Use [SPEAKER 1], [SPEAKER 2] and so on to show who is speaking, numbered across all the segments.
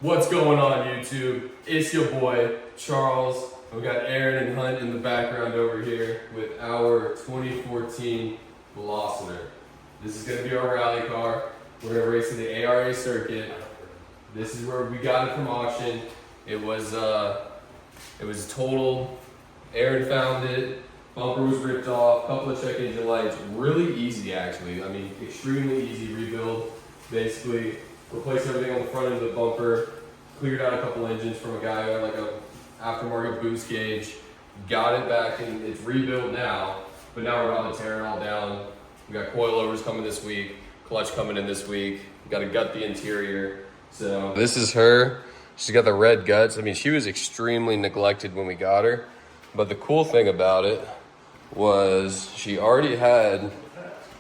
[SPEAKER 1] What's going on, YouTube? It's your boy, Charles. We got Aaron and Hunt in the background over here with our 2014 Veloster. This is going to be our rally car. We're going to race in the ARA circuit. This is where we got it from auction. It was totaled. Aaron found it. Bumper was ripped off. Couple of check engine lights. Really easy, actually. I mean, extremely easy rebuild. Basically, replaced everything on the front end of the bumper. Cleared out a couple engines from a guy who had like a aftermarket boost gauge. Got it back and it's rebuilt now. But now we're about to tear it all down. We got coilovers coming this week. Clutch coming in this week. We got to gut the interior. So this is her. She's got the red guts. I mean, she was extremely neglected when we got her. But the cool thing about it was she already had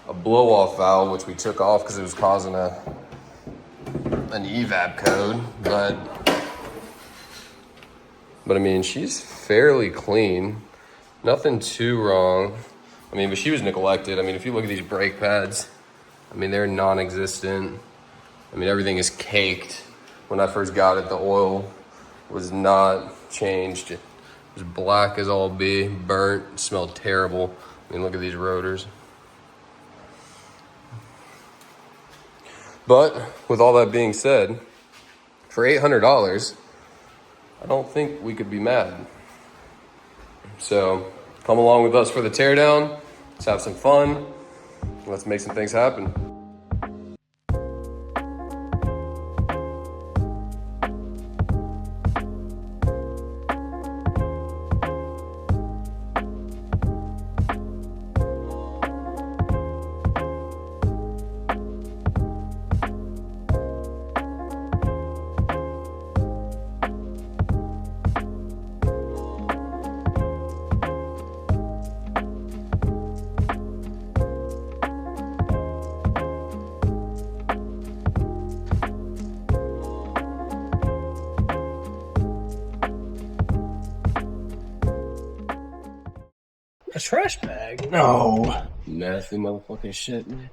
[SPEAKER 1] a blow-off valve, which we took off because it was causing an evap code. But I mean, she's fairly clean. Nothing too wrong. I mean, but she was neglected. I mean, if you look at these brake pads, I mean, they're non-existent. I mean, everything is caked. When I first got it, the oil was not changed. It was black as all be, burnt, smelled terrible. I mean, look at these rotors. But with all that being said, for $800, I don't think we could be mad. So come along with us for the teardown. Let's have some fun. Let's make some things happen.
[SPEAKER 2] A trash bag? No.
[SPEAKER 1] Nasty motherfucking shit, man.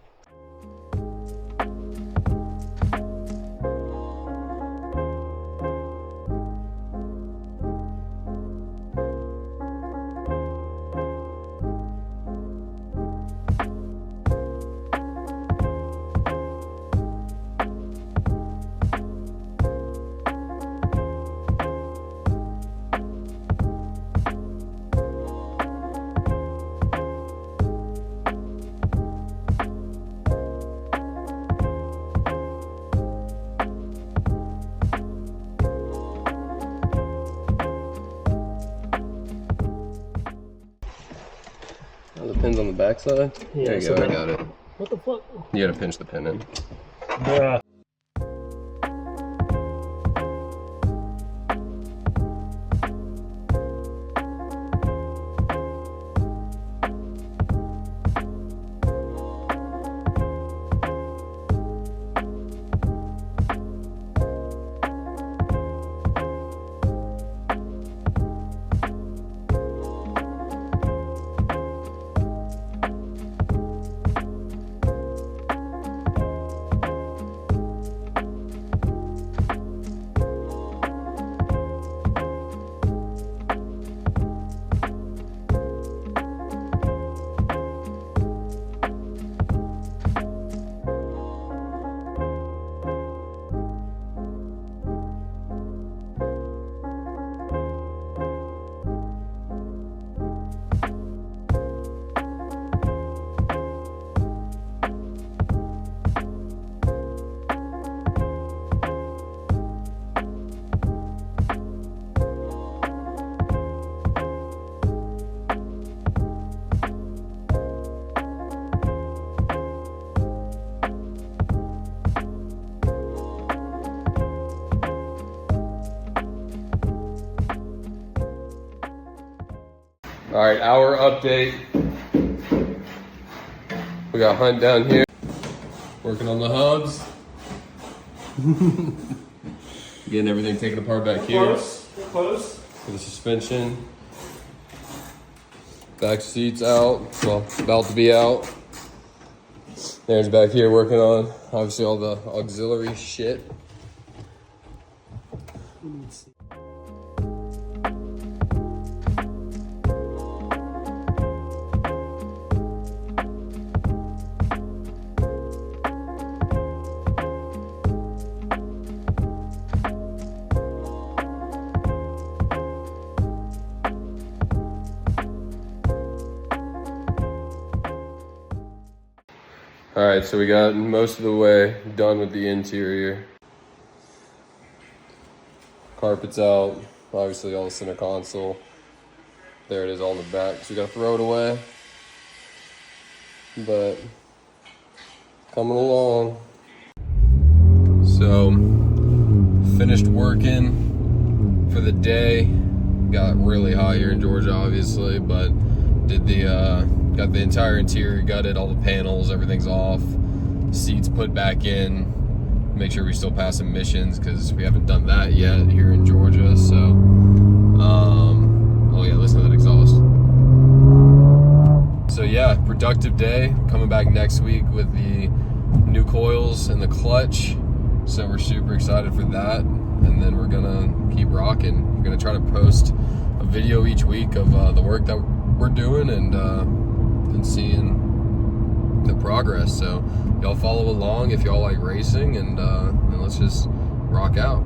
[SPEAKER 1] The pin's on the backside?
[SPEAKER 2] Yeah,
[SPEAKER 1] there you
[SPEAKER 2] so
[SPEAKER 1] go, I got it.
[SPEAKER 2] What the fuck?
[SPEAKER 1] You gotta pinch the pin in.
[SPEAKER 2] Yeah.
[SPEAKER 1] All right, our update. We got Hunt down here, working on the hubs. Getting everything taken apart back here.
[SPEAKER 2] Close.
[SPEAKER 1] For the suspension. Back seats out, well, about to be out. Aaron's back here working on, obviously, all the auxiliary shit.
[SPEAKER 2] We need to see.
[SPEAKER 1] All right, so we got most of the way done with the interior. Carpet's out, obviously all the center console. There it is all in the back, so we gotta throw it away. But coming along. So finished working for the day. Got really hot here in Georgia, obviously, but did the got the entire interior gutted, all the panels, everything's off, seats put back in, make sure we still pass emissions because we haven't done that yet here in Georgia. So oh yeah, listen to that exhaust. So yeah, productive day. Coming back next week with the new coils and the clutch, so we're super excited for that. And then we're gonna keep rocking. We're gonna try to post a video each week of the work that we're doing and seeing the progress. So y'all follow along if y'all like racing, and let's just rock out.